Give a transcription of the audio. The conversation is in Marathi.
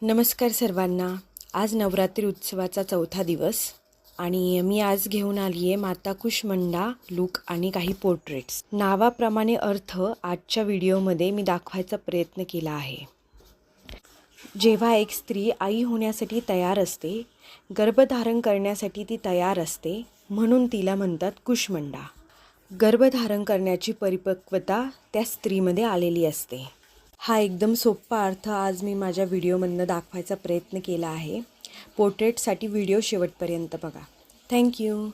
नमस्कार सर्वांना। आज नवरात्री उत्सवाचा चौथा दिवस आणि मी आज घेऊन आली आहे माता कुष्मांडा लूक आणि काही पोर्ट्रेट्स। नावाप्रमाणे अर्थ आजच्या व्हिडिओमध्ये मी दाखवायचा प्रयत्न केला आहे। जेव्हा एक स्त्री आई होण्यासाठी तयार असते, गर्भधारण करण्यासाठी ती तयार असते, म्हणून तिला म्हणतात कुष्मांडा। गर्भधारण करण्याची परिपक्वता त्या स्त्रीमध्ये आलेली असते। हा एकदम सोपा अर्थ आज मी माझ्या व्हिडिओमधनं दाखवायचा प्रयत्न केला आहे। पोर्ट्रेटसाठी व्हिडिओ शेवटपर्यंत बघा। थँक्यू।